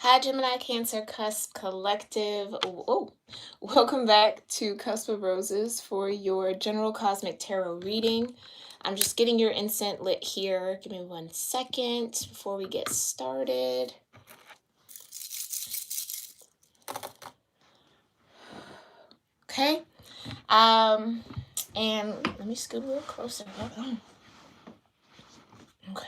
Hi, Gemini Cancer Cusp Collective. Welcome back to Cusp of Roses for your general cosmic tarot reading. I'm just getting your incense lit here. Give me 1 second before we get started. Okay. And let me scoot a little closer. Hold on. Okay.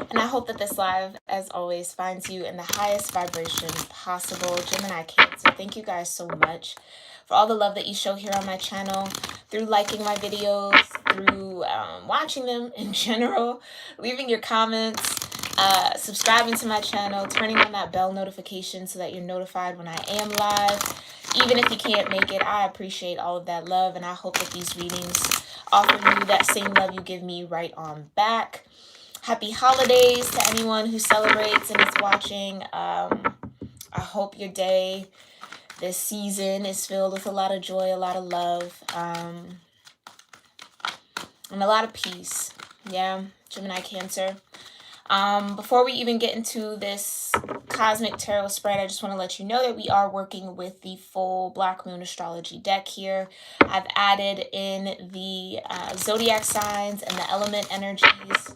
And I hope that this live, as always, finds you in the highest vibration possible. Gemini Cancer, thank you guys so much for all the love that you show here on my channel, through liking my videos, through watching them in general, leaving your comments, subscribing to my channel, turning on that bell notification so that you're notified when I am live. Even if you can't make it, I appreciate all of that love, and I hope that these readings offer you that same love you give me right on back. Happy holidays to anyone who celebrates and is watching. I hope your day, this season, is filled with a lot of joy, a lot of love, and a lot of peace. Yeah, Gemini Cancer. Before we even get into this cosmic tarot spread, I just want to let you know that we are working with the full Black Moon astrology deck here. I've added in the zodiac signs and the element energies.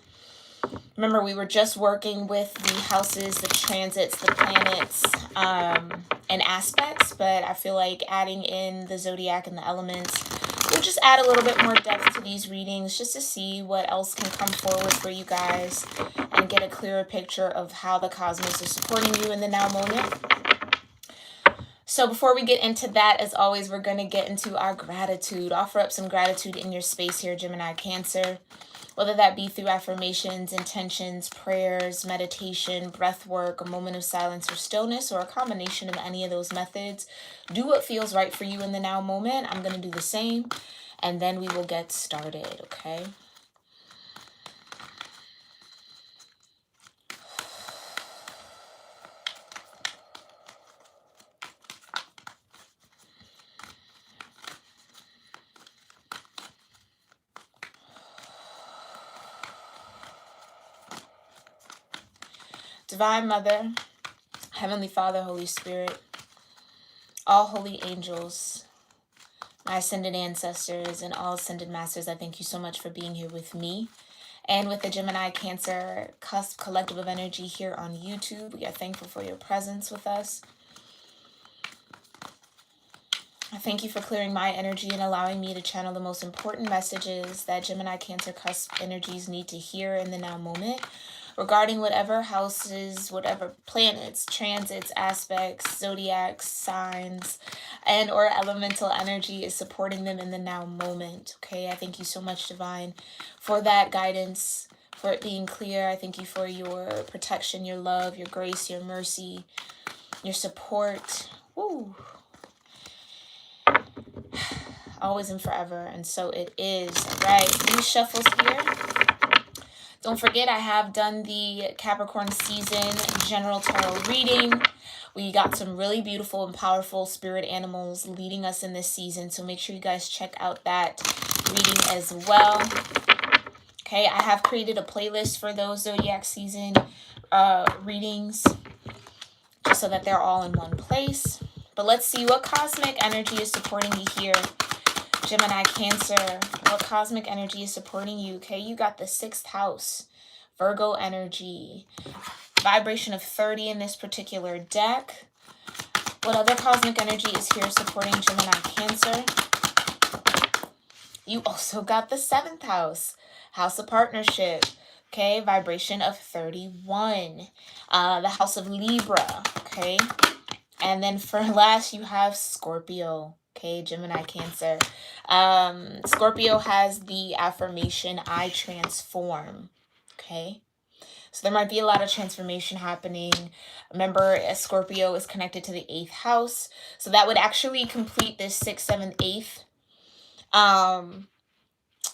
Remember, we were just working with the houses, the transits, the planets, and aspects, but I feel like adding in the zodiac and the elements will just add a little bit more depth to these readings, just to see what else can come forward for you guys and get a clearer picture of how the cosmos is supporting you in the now moment. So before we get into that, as always, we're going to get into our gratitude. Offer up some gratitude in your space here, Gemini Cancer. Whether that be through affirmations, intentions, prayers, meditation, breath work, a moment of silence or stillness, or a combination of any of those methods. Do what feels right for you in the now moment. I'm going to do the same, and then we will get started, okay? Divine Mother, Heavenly Father, Holy Spirit, all holy angels, my ascended ancestors, and all ascended masters, I thank you so much for being here with me and with the Gemini Cancer Cusp Collective of Energy here on YouTube. We are thankful for your presence with us. I thank you for clearing my energy and allowing me to channel the most important messages that Gemini Cancer Cusp energies need to hear in the now moment, regarding whatever houses, whatever planets, transits, aspects, zodiacs, signs, and or elemental energy is supporting them in the now moment. Okay, I thank you so much, Divine, for that guidance, for it being clear. I thank you for your protection, your love, your grace, your mercy, your support. Woo. Always and forever, and so it is. All right, these shuffles here. Don't forget, I have done the Capricorn season general tarot reading. We got some really beautiful and powerful spirit animals leading us in this season, so make sure you guys check out that reading as well. Okay, I have created a playlist for those zodiac season readings, just so that they're all in one place. But let's see what cosmic energy is supporting you here, Gemini Cancer. What cosmic energy is supporting you? Okay, you got the 6th house, Virgo energy, vibration of 30 in this particular deck. What other cosmic energy is here supporting Gemini Cancer? You also got the 7th house, house of partnership. Okay, vibration of 31, the house of Libra. Okay, and then for last, you have Scorpio. Okay, Gemini Cancer. Scorpio has the affirmation, I transform. Okay, so there might be a lot of transformation happening. Remember, Scorpio is connected to the 8th house, so that would actually complete this 6th, 7th, 8th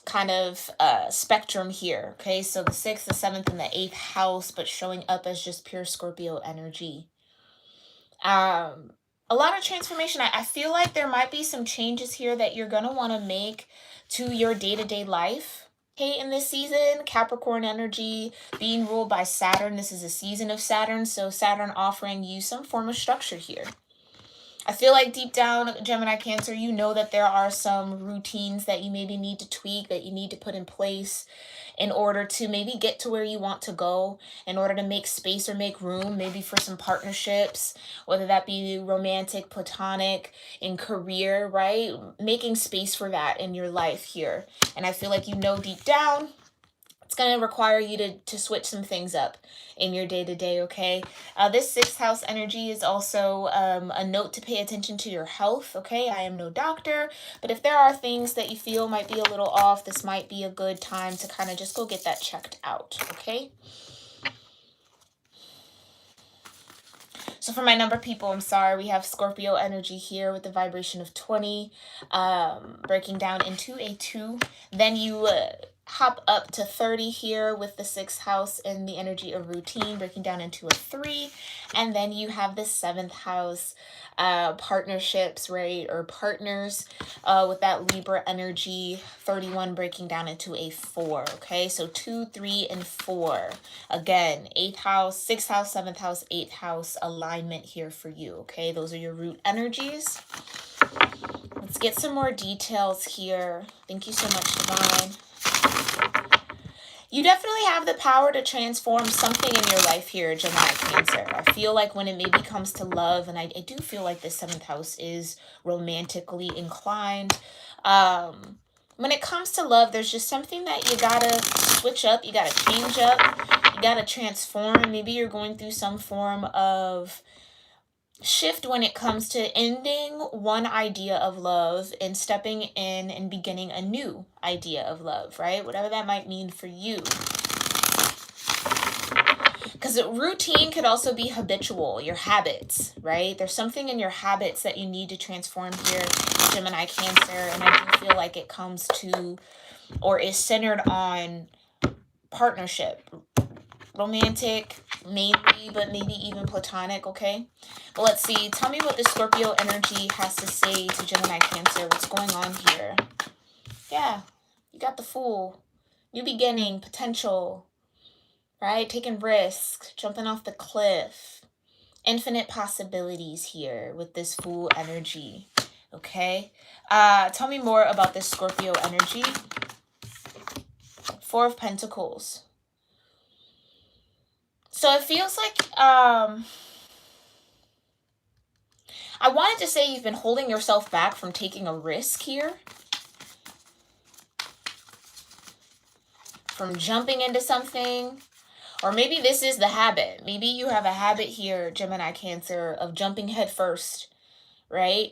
kind of spectrum here. Okay, so the 6th, the 7th, and the 8th house, but showing up as just pure Scorpio energy. A lot of transformation. I feel like there might be some changes here that you're going to want to make to your day-to-day life. Okay, in this season, Capricorn energy being ruled by Saturn. This is a season of Saturn, so Saturn offering you some form of structure here. I feel like deep down, Gemini Cancer, you know that there are some routines that you maybe need to tweak, that you need to put in place in order to maybe get to where you want to go, in order to make space or make room, maybe for some partnerships, whether that be romantic, platonic, in career, right? Making space for that in your life here. And I feel like you know deep down it's going to require you to switch some things up in your day-to-day, okay? This sixth house energy is also a note to pay attention to your health, okay? I am no doctor, but if there are things that you feel might be a little off, this might be a good time to kind of just go get that checked out, okay? So for my number people, I'm sorry, we have Scorpio energy here with the vibration of 20, breaking down into a 2. Then you hop up to 30 here with the 6th house and the energy of routine, breaking down into a 3. And then you have the 7th house, partnerships, right, or partners, with that Libra energy, 31 breaking down into a 4, okay? So 2, 3, and 4. Again, 8th house, 6th house, 7th house, 8th house alignment here for you, okay? Those are your root energies. Let's get some more details here. Thank you so much, Divine. You definitely have the power to transform something in your life here, Gemini Cancer. I feel like when it maybe comes to love, and I do feel like the 7th house is romantically inclined. When it comes to love, there's just something that you gotta switch up, you gotta change up, you gotta transform. Maybe you're going through some form of shift when it comes to ending one idea of love and stepping in and beginning a new idea of love, right? Whatever that might mean for you. Because routine could also be habitual, your habits, right? There's something in your habits that you need to transform here, Gemini Cancer, and I do feel like it comes to or is centered on partnership. Romantic, maybe, but maybe even platonic, okay? But let's see. Tell me what the Scorpio energy has to say to Gemini Cancer. What's going on here? Yeah, you got the Fool. New beginning, potential, right? Taking risks, jumping off the cliff. Infinite possibilities here with this Fool energy, okay? Tell me more about this Scorpio energy. 4 of Pentacles. So it feels like, I wanted to say you've been holding yourself back from taking a risk here. From jumping into something. Or maybe this is the habit. Maybe you have a habit here, Gemini Cancer, of jumping head first, right?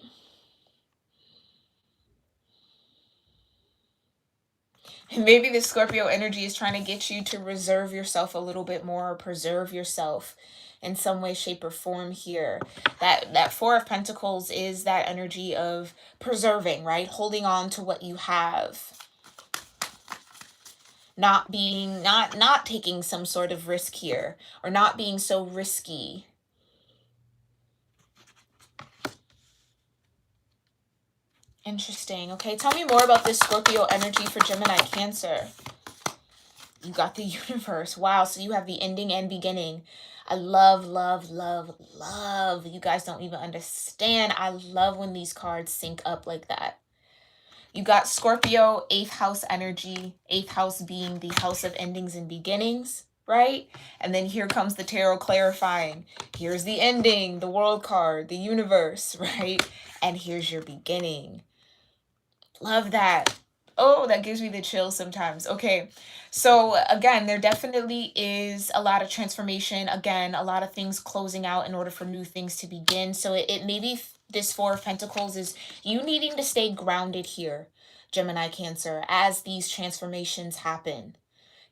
And maybe the Scorpio energy is trying to get you to reserve yourself a little bit more, or preserve yourself in some way, shape, or form here. That 4 of Pentacles is that energy of preserving, right? Holding on to what you have. Not taking some sort of risk here, or not being so risky. Interesting. Okay, tell me more about this Scorpio energy for Gemini Cancer. You got the universe. Wow, so you have the ending and beginning. I love, love, love, love. You guys don't even understand. I love when these cards sync up like that. You got Scorpio, 8th house energy. 8th house being the house of endings and beginnings, right? And then here comes the tarot clarifying. Here's the ending, the world card, the universe, right? And here's your beginning. Love that. Oh, that gives me the chills sometimes. Okay, so again, there definitely is a lot of transformation. Again, a lot of things closing out in order for new things to begin. So it maybe this 4 of Pentacles is you needing to stay grounded here, Gemini Cancer, as these transformations happen.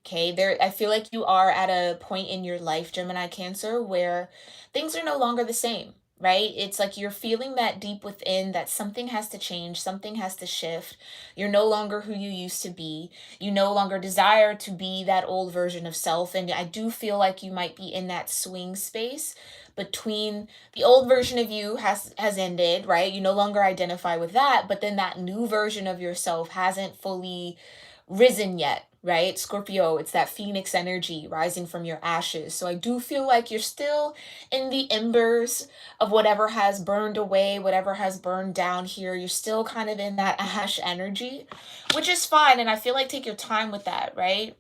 Okay, I feel like you are at a point in your life, Gemini Cancer, where things are no longer the same. Right? It's like you're feeling that deep within that something has to change, something has to shift. You're no longer who you used to be. You no longer desire to be that old version of self. And I do feel like you might be in that swing space between the old version of you has ended, right? You no longer identify with that, but then that new version of yourself hasn't fully risen yet. right? Scorpio, it's that phoenix energy rising from your ashes. So I do feel like you're still in the embers of whatever has burned away, whatever has burned down here. You're still kind of in that ash energy, which is fine. And I feel like take your time with that, right?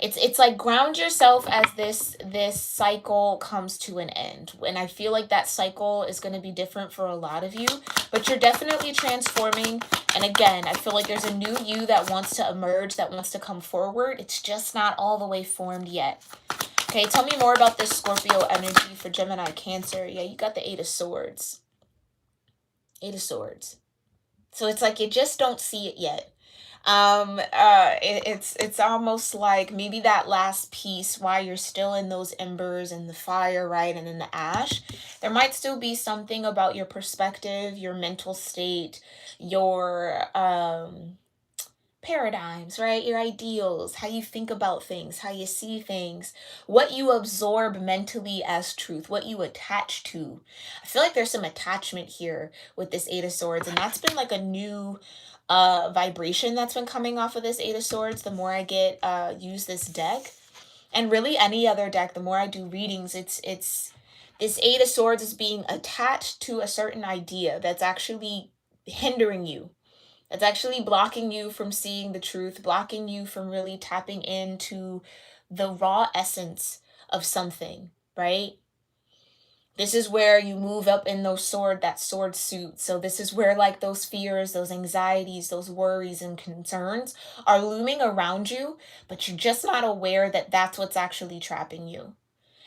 It's like ground yourself as this cycle comes to an end. And I feel like that cycle is going to be different for a lot of you, but you're definitely transforming. And again, I feel like there's a new you that wants to emerge, that wants to come forward. It's just not all the way formed yet. Okay, tell me more about this Scorpio energy for Gemini Cancer. Yeah, you got the Eight of Swords. Eight of Swords. So it's like you just don't see it yet. It's almost like maybe that last piece while you're still in those embers and the fire, right, and in the ash, there might still be something about your perspective, your mental state, your paradigms, right? Your ideals, how you think about things, how you see things, what you absorb mentally as truth, what you attach to. I feel like there's some attachment here with this Eight of Swords, and that's been like a new vibration that's been coming off of this Eight of Swords. The more I get use this deck, and really any other deck, the more I do readings, it's this Eight of Swords is being attached to a certain idea that's actually hindering you. It's actually blocking you from seeing the truth, blocking you from really tapping into the raw essence of something, right? This is where you move up in that sword suit. So this is where like those fears, those anxieties, those worries and concerns are looming around you, but you're just not aware that that's what's actually trapping you.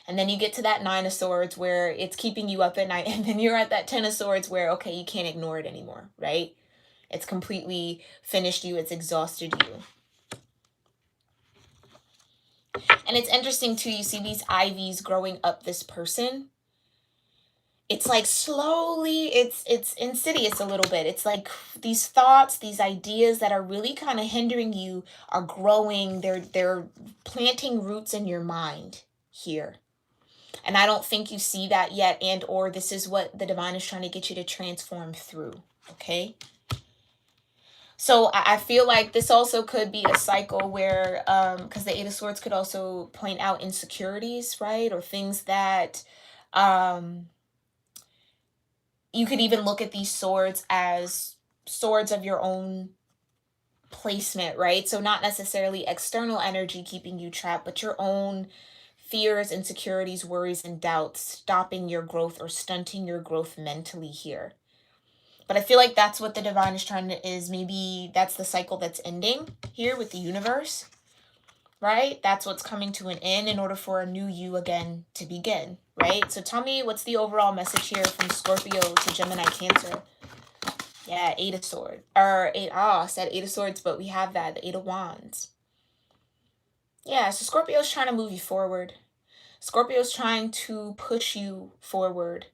And then you get to that Nine of Swords where it's keeping you up at night. And then you're at that Ten of Swords where, okay, you can't ignore it anymore, right? It's completely finished you. It's exhausted you. And it's interesting too. You see these ivies growing up this person. It's like slowly, it's insidious a little bit. It's like these thoughts, these ideas that are really kind of hindering you are growing. They're planting roots in your mind here. And I don't think you see that yet, and or this is what the divine is trying to get you to transform through. Okay. So I feel like this also could be a cycle where, because the Eight of Swords could also point out insecurities, right? Or things that you could even look at these swords as swords of your own placement, right? So not necessarily external energy keeping you trapped, but your own fears, insecurities, worries, and doubts stopping your growth or stunting your growth mentally here. But I feel like that's what the divine is trying to, is maybe that's the cycle that's ending here with the universe, right? That's what's coming to an end in order for a new you again to begin, right? So tell me, what's the overall message here from Scorpio to Gemini Cancer? Yeah, Eight of Swords. I said Eight of Swords, but we have that, the Eight of Wands. Yeah, so Scorpio's trying to move you forward. Scorpio's trying to push you forward.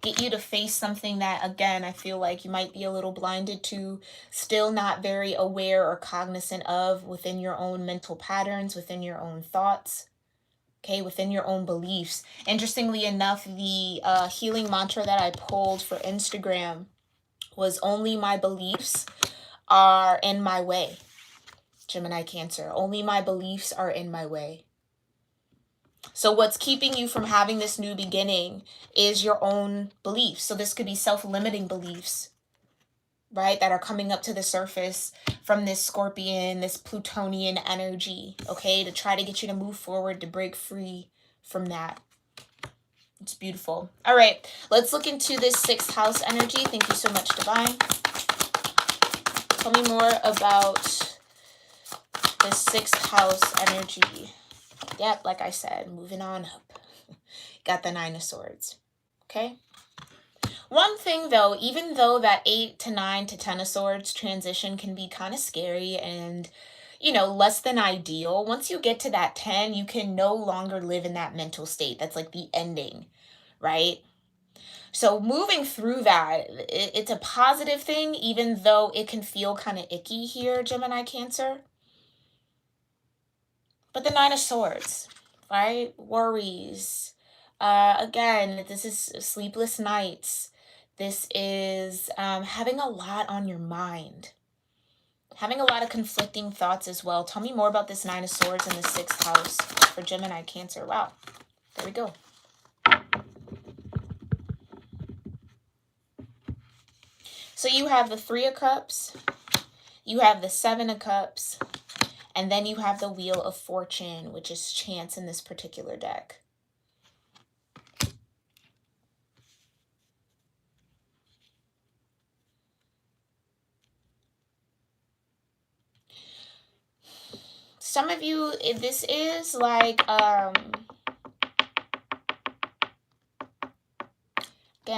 Get you to face something that, again, I feel like you might be a little blinded to, still not very aware or cognizant of within your own mental patterns, within your own thoughts, okay, within your own beliefs. Interestingly enough, the healing mantra that I pulled for Instagram was only my beliefs are in my way. Gemini Cancer, only my beliefs are in my way. So what's keeping you from having this new beginning is your own beliefs. So this could be self-limiting beliefs, right, that are coming up to the surface from this Scorpion, this Plutonian energy, okay, to try to get you to move forward, to break free from that. It's beautiful. All right, let's look into this sixth house energy. Thank you so much, Divine. Tell me more about the sixth house energy. Yep, like I said, moving on up. Got the Nine of Swords. Okay. One thing though, even though that 8 to 9 to 10 of Swords transition can be kind of scary and, you know, less than ideal, once you get to that 10, you can no longer live in that mental state. That's like the ending, right? So moving through that, it's a positive thing, even though it can feel kind of icky here, Gemini Cancer. But the Nine of Swords, right? Worries. Again, this is sleepless nights. This is having a lot on your mind. Having a lot of conflicting thoughts as well. Tell me more about this Nine of Swords in the 6th house for Gemini, Cancer. Wow. There we go. So you have the 3 of Cups. You have the 7 of Cups. And then you have the Wheel of Fortune, which is chance in this particular deck. Some of you, this is like, again,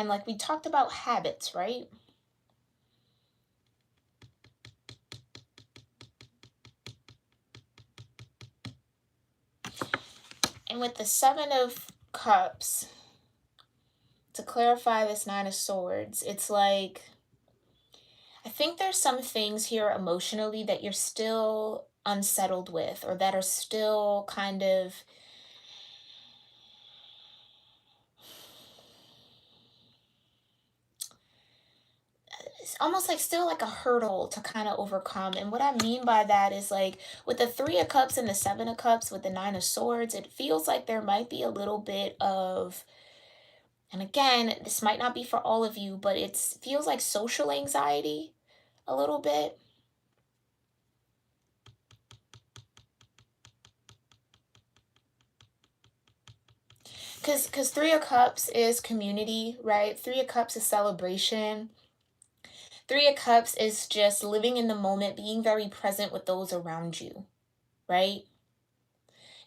like we talked about habits, right? And with the 7 of Cups, to clarify this 9 of Swords, it's like, I think there's some things here emotionally that you're still unsettled with, or that are still kind of, it's almost like still like a hurdle to kind of overcome. And what I mean by that is like with the 3 of Cups and the 7 of Cups with the 9 of Swords, it feels like there might be a little bit of, and again, this might not be for all of you, but it feels like social anxiety a little bit. Because 3 of Cups is community, right? 3 of Cups is celebration. 3 of Cups is just living in the moment, being very present with those around you, right?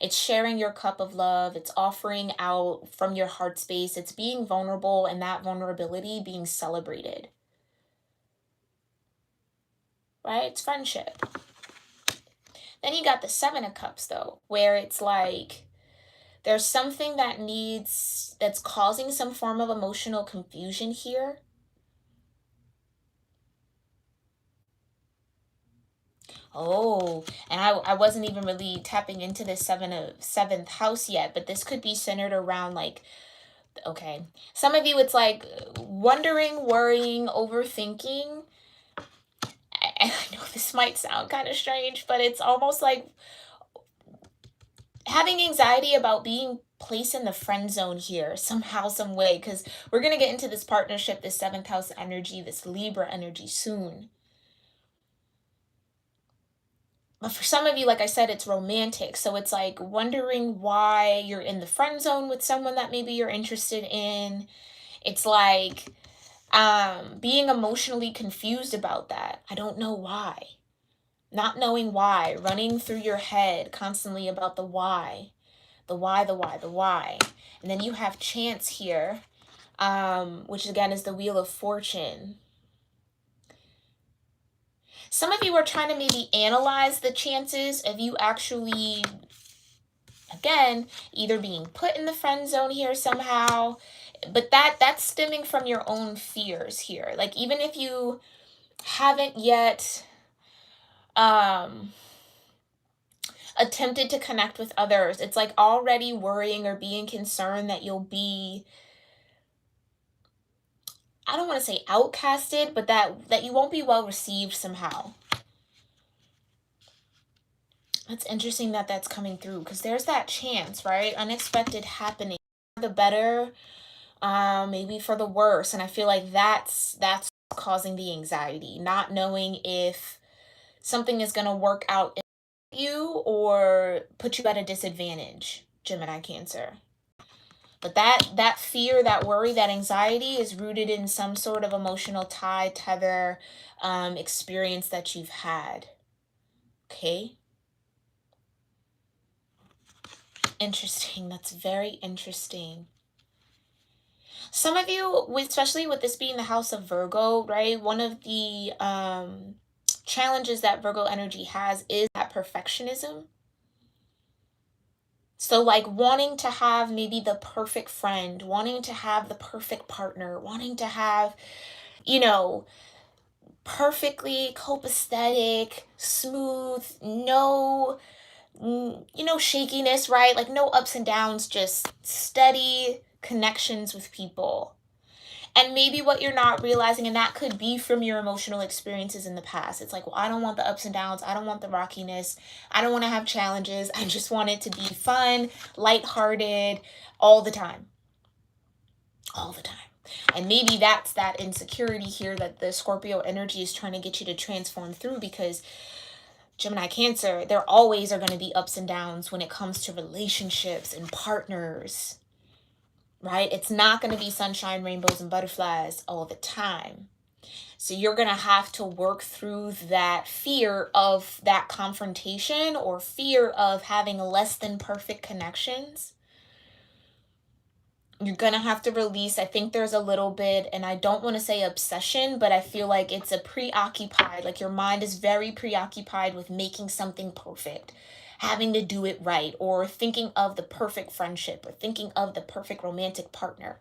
It's sharing your cup of love. It's offering out from your heart space. It's being vulnerable, and that vulnerability being celebrated, right? It's friendship. Then you got the 7 of Cups, though, where it's like there's something that's causing some form of emotional confusion here. Oh, and I wasn't even really tapping into this 7th house yet, but this could be centered around like, okay, some of you it's like wondering, worrying, overthinking. I know this might sound kind of strange, but it's almost like having anxiety about being placed in the friend zone here somehow, some way, because we're going to get into this partnership, this 7th house energy, this Libra energy soon. But for some of you, like I said, it's romantic. So it's like wondering why you're in the friend zone with someone that maybe you're interested in. It's like being emotionally confused about that. I don't know why. Not knowing why, running through your head constantly about the why. The why, the why, the why. And then you have chance here, which again is the Wheel of Fortune. Some of you are trying to maybe analyze the chances of you actually, again, either being put in the friend zone here somehow, but that's stemming from your own fears here. Like even if you haven't yet attempted to connect with others, it's like already worrying or being concerned that you'll be, I don't want to say outcasted, but that you won't be well received somehow. That's interesting that that's coming through, because there's that chance, right? Unexpected happening, the better, maybe for the worse. And I feel like that's causing the anxiety, not knowing if something is going to work out in you or put you at a disadvantage, Gemini, Cancer. But that fear, that worry, that anxiety is rooted in some sort of emotional tie, tether, experience that you've had. Okay. Interesting. That's very interesting. Some of you, especially with this being the house of Virgo, right? One of the challenges that Virgo energy has is that perfectionism. So like wanting to have maybe the perfect friend, wanting to have the perfect partner, wanting to have, you know, perfectly copacetic, smooth, no, shakiness, right? Like no ups and downs, just steady connections with people. And maybe what you're not realizing, and that could be from your emotional experiences in the past. It's like, well, I don't want the ups and downs. I don't want the rockiness. I don't want to have challenges. I just want it to be fun, lighthearted, all the time. All the time. And maybe that's that insecurity here that the Scorpio energy is trying to get you to transform through, because Gemini Cancer, there always are going to be ups and downs when it comes to relationships and partners, right? It's not going to be sunshine, rainbows, and butterflies all the time. So you're going to have to work through that fear of that confrontation, or fear of having less than perfect connections. You're going to have to release. I think there's a little bit, and I don't want to say obsession, but I feel like it's a preoccupied, like your mind is very preoccupied with making something perfect, having to do it right, or thinking of the perfect friendship, or thinking of the perfect romantic partner,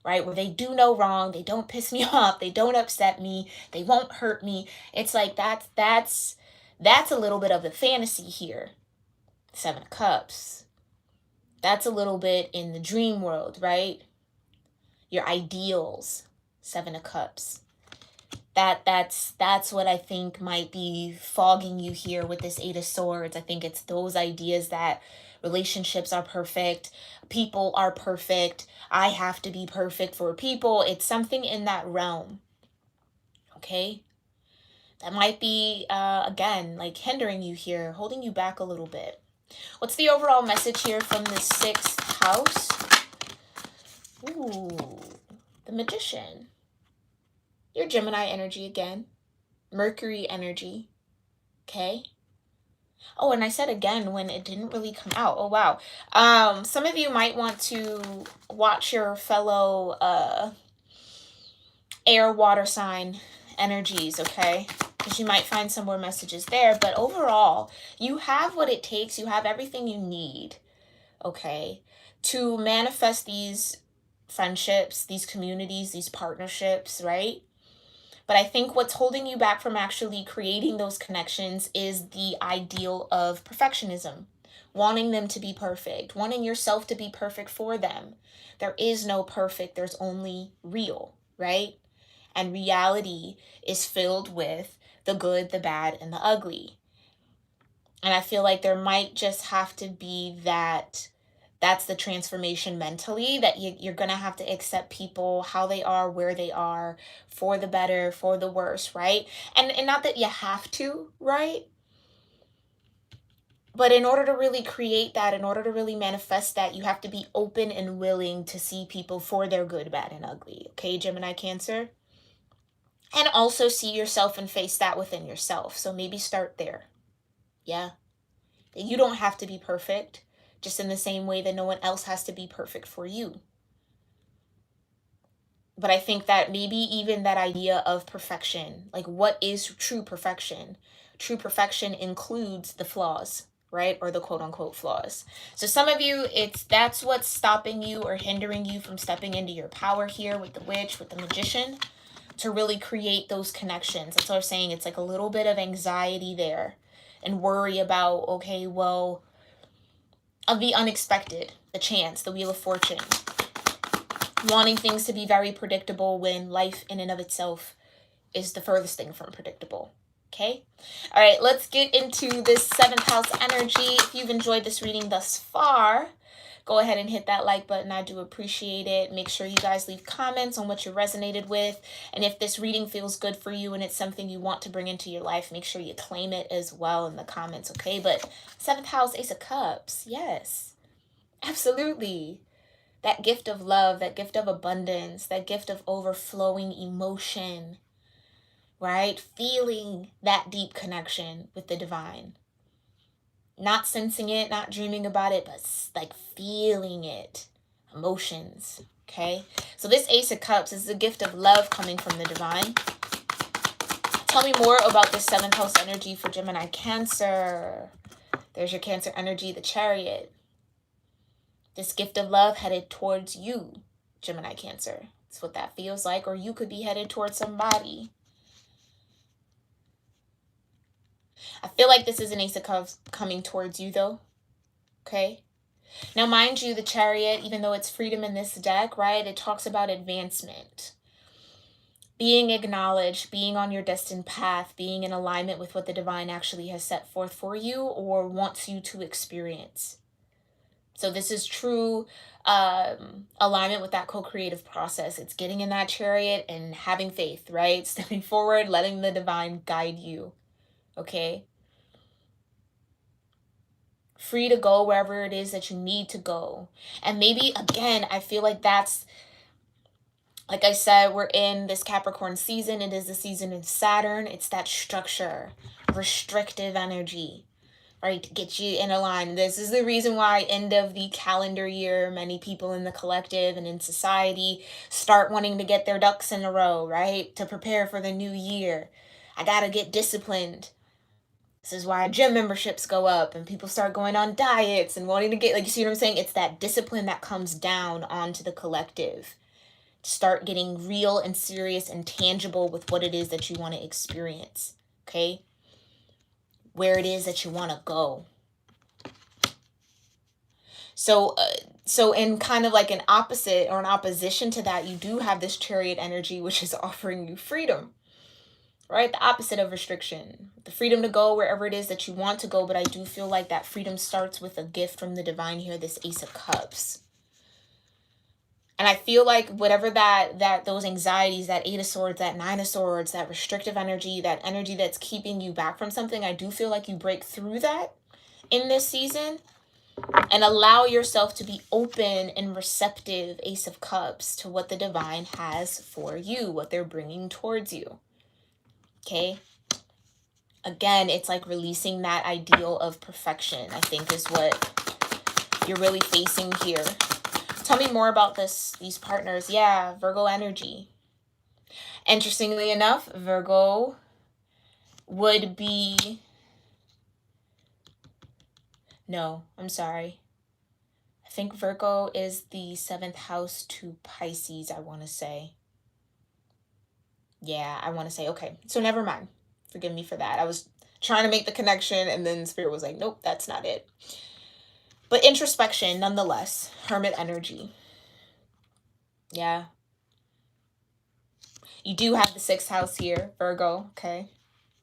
right? Where they do no wrong, they don't piss me off, they don't upset me, they won't hurt me. It's like that's a little bit of the fantasy here. Seven of Cups. That's a little bit in the dream world, right? Your ideals, Seven of Cups. That's what I think might be fogging you here with this Eight of Swords. I think it's those ideas that relationships are perfect, people are perfect, I have to be perfect for people. It's something in that realm, okay? That might be, again, like hindering you here, holding you back a little bit. What's the overall message here from the 6th house? Ooh, the Magician. Your Gemini energy again. Mercury energy. Okay. Oh, and I said again when it didn't really come out. Oh, wow. Some of you might want to watch your fellow air, water sign energies, okay? Because you might find some more messages there. But overall, you have what it takes. You have everything you need, okay, to manifest these friendships, these communities, these partnerships, right? But I think what's holding you back from actually creating those connections is the ideal of perfectionism, wanting them to be perfect, wanting yourself to be perfect for them. There is no perfect, there's only real, right? And reality is filled with the good, the bad, and the ugly. And I feel like there might just have to be that's the transformation mentally, that you're going to have to accept people how they are, where they are, for the better, for the worse, right? And not that you have to, right? But in order to really create that, in order to really manifest that, you have to be open and willing to see people for their good, bad, and ugly. Okay, Gemini Cancer? And also see yourself and face that within yourself. So maybe start there. Yeah. You don't have to be perfect, just in the same way that no one else has to be perfect for you. But I think that maybe even that idea of perfection, like what is true perfection? True perfection includes the flaws, right? Or the quote unquote flaws. So some of you, that's what's stopping you or hindering you from stepping into your power here with the Witch, with the Magician, to really create those connections. That's what I'm saying. It's like a little bit of anxiety there and worry about, okay, well, of the unexpected, the chance, the Wheel of Fortune. Wanting things to be very predictable when life in and of itself is the furthest thing from predictable. Okay? All right, let's get into this 7th house energy. If you've enjoyed this reading thus far, go ahead and hit that like button. I do appreciate it. Make sure you guys leave comments on what you resonated with. And if this reading feels good for you and it's something you want to bring into your life, make sure you claim it as well in the comments, okay? But 7th house, Ace of Cups. Yes, absolutely. That gift of love, that gift of abundance, that gift of overflowing emotion, right? Feeling that deep connection with the divine. Not sensing it, not dreaming about it, but like feeling it. Emotions, okay? So this Ace of Cups is the gift of love coming from the divine. Tell me more about this 7th house energy for Gemini Cancer. There's your Cancer energy, the Chariot. This gift of love headed towards you, Gemini Cancer. That's what that feels like. Or you could be headed towards somebody. I feel like this is an Ace of Cups coming towards you, though. Okay? Now, mind you, the Chariot, even though it's freedom in this deck, right, it talks about advancement. being acknowledged, being on your destined path, being in alignment with what the divine actually has set forth for you or wants you to experience. So this is true alignment with that co-creative process. It's getting in that chariot and having faith, right? Stepping forward, letting the divine guide you. Okay? Free to go wherever it is that you need to go. And maybe, again, I feel like that's, like I said, we're in this Capricorn season. It is the season of Saturn. It's that structure, restrictive energy, right? To get you in a line. This is the reason why end of the calendar year, many people in the collective and in society start wanting to get their ducks in a row, right? To prepare for the new year. I gotta get disciplined. This is why gym memberships go up and people start going on diets and wanting to get, like, you see what I'm saying? It's that discipline that comes down onto the collective. Start getting real and serious and tangible with what it is that you want to experience. Okay? Where it is that you want to go. So in kind of like an opposite or an opposition to that, you do have this chariot energy, which is offering you freedom, right? The opposite of restriction, the freedom to go wherever it is that you want to go. But I do feel like that freedom starts with a gift from the divine here, this Ace of Cups. And I feel like whatever that those anxieties, that 8 of Swords, that 9 of Swords, that restrictive energy, that energy that's keeping you back from something, I do feel like you break through that in this season and allow yourself to be open and receptive, Ace of Cups, to what the divine has for you, what they're bringing towards you. Okay? Again, it's like releasing that ideal of perfection, I think, is what you're really facing here. Tell me more about these partners. Yeah, Virgo energy. Interestingly enough, Virgo would be... No, I'm sorry. I think Virgo is the 7th house to Pisces, I want to say. Yeah, I want to say. Okay, so never mind. Forgive me for that. I was trying to make the connection and then Spirit was like, nope, that's not it. But introspection, nonetheless. Hermit energy. Yeah. You do have the 6th house here, Virgo, okay?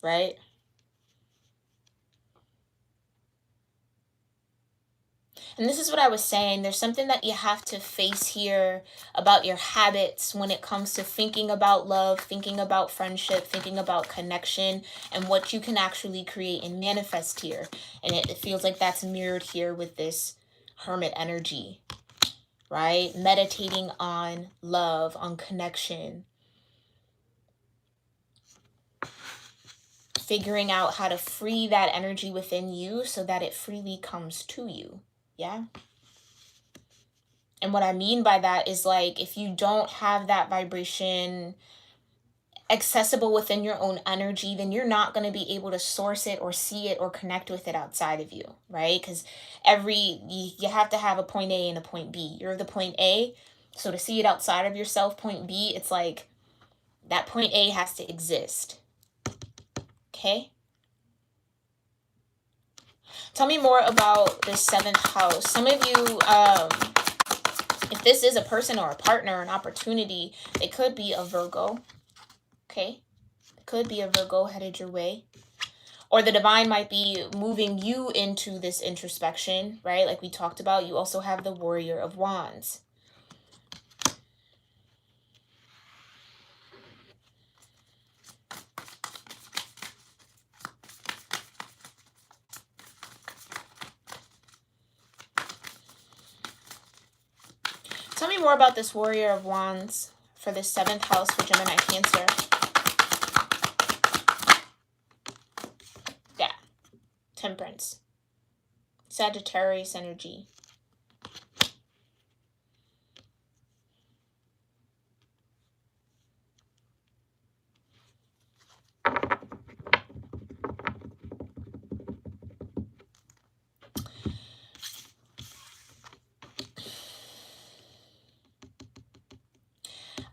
Right? And this is what I was saying. There's something that you have to face here about your habits when it comes to thinking about love, thinking about friendship, thinking about connection, and what you can actually create and manifest here. And it feels like that's mirrored here with this Hermit energy, right? Meditating on love, on connection. Figuring out how to free that energy within you so that it freely comes to you. Yeah? And what I mean by that is, like, if you don't have that vibration accessible within your own energy, then you're not going to be able to source it or see it or connect with it outside of you, right? Because you have to have a point A and a point B. You're the point A, so to see it outside of yourself, point B, it's like that point A has to exist. Okay? Tell me more about this 7th house. Some of you, if this is a person or a partner, an opportunity, it could be a Virgo. Okay? It could be a Virgo headed your way. Or the divine might be moving you into this introspection, right? Like we talked about, you also have the Warrior of Wands. Tell me more about this Warrior of Wands for this 7th house for Gemini-Cancer. Yeah. Temperance. Sagittarius energy.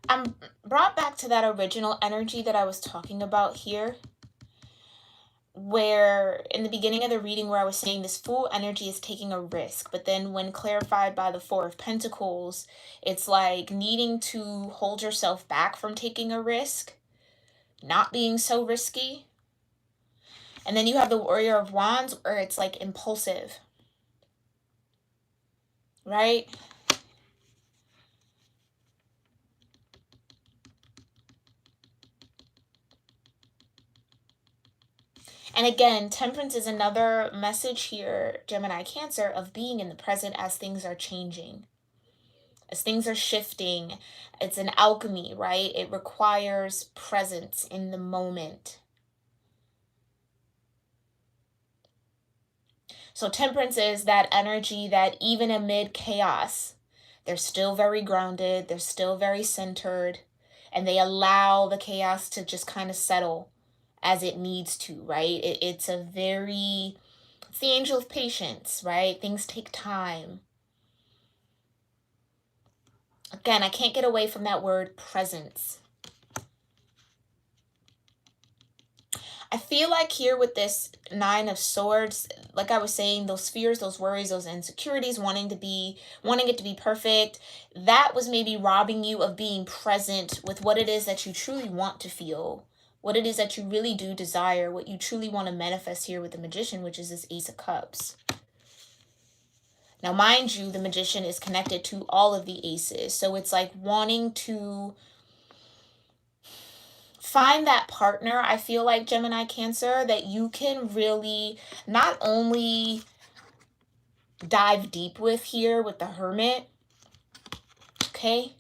I'm brought back to that original energy that I was talking about here. where in the beginning of the reading where I was saying this Fool energy is taking a risk, but then when clarified by the Four of Pentacles, it's like needing to hold yourself back from taking a risk, not being so risky. And then you have the Warrior of Wands, where it's like impulsive, right? And again, Temperance is another message here, Gemini Cancer, of being in the present as things are changing, as things are shifting. It's an alchemy, right? It requires presence in the moment. So Temperance is that energy that even amid chaos, they're still very grounded, they're still very centered, and they allow the chaos to just kind of settle as it needs to, right? It's the angel of patience, right? Things take time. Again, I can't get away from that word presence. I feel like here with this Nine of Swords, like I was saying, those fears, those worries, those insecurities, wanting it to be perfect, that was maybe robbing you of being present with what it is that you truly want to feel, what it is that you really do desire, what you truly want to manifest here with the Magician, which is this Ace of Cups. Now, mind you, the Magician is connected to all of the aces. So it's like wanting to find that partner, I feel like, Gemini Cancer, that you can really not only dive deep with here with the Hermit, okay,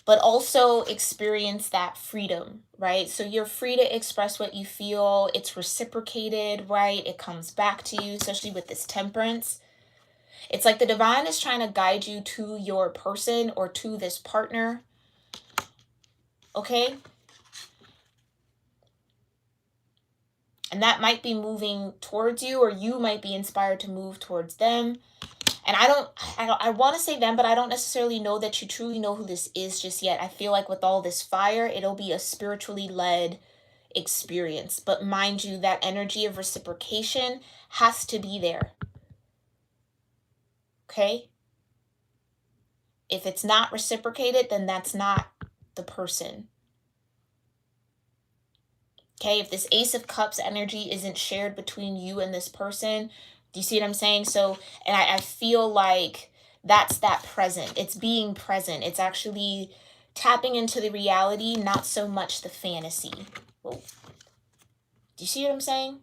but also experience that freedom, right? So you're free to express what you feel. It's reciprocated, right? It comes back to you, especially with this Temperance. It's like the divine is trying to guide you to your person or to this partner, okay? And that might be moving towards you, or you might be inspired to move towards them. And I want to say them, but I don't necessarily know that you truly know who this is just yet. I feel like with all this fire, it'll be a spiritually led experience. But mind you, that energy of reciprocation has to be there. Okay? If it's not reciprocated, then that's not the person. Okay, if this Ace of Cups energy isn't shared between you and this person, do you see what I'm saying? So, and I feel like that's that present. It's being present. It's actually tapping into the reality, not so much the fantasy. Whoa. Do you see what I'm saying?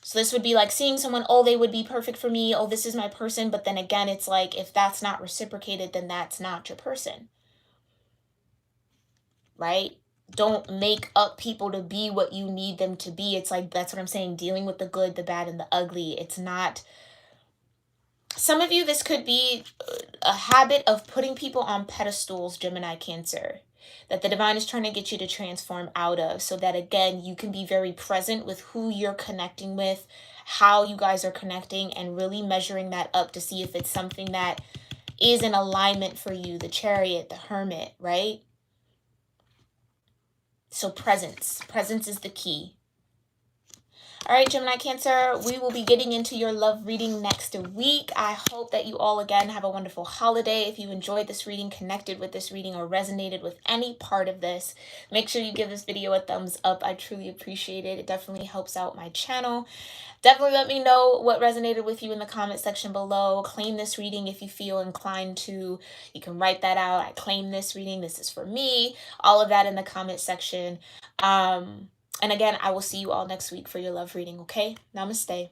So this would be like seeing someone, oh, they would be perfect for me. Oh, this is my person. But then again, it's like, if that's not reciprocated, then that's not your person. Right? Don't make up people to be what you need them to be. It's like, that's what I'm saying, dealing with the good, the bad, and the ugly. It's not, some of you, this could be a habit of putting people on pedestals, Gemini Cancer, that the divine is trying to get you to transform out of, so that again, you can be very present with who you're connecting with, how you guys are connecting, and really measuring that up to see if it's something that is in alignment for you. The Chariot, the Hermit, right? So presence is the key. All right, Gemini Cancer, we will be getting into your love reading next week. I hope that you all, again, have a wonderful holiday. If you enjoyed this reading, connected with this reading, or resonated with any part of this, make sure you give this video a thumbs up. I truly appreciate it. It definitely helps out my channel. Definitely let me know what resonated with you in the comment section below. Claim this reading if you feel inclined to. You can write that out. I claim this reading. This is for me. All of that in the comment section. And again, I will see you all next week for your love reading, okay? Namaste.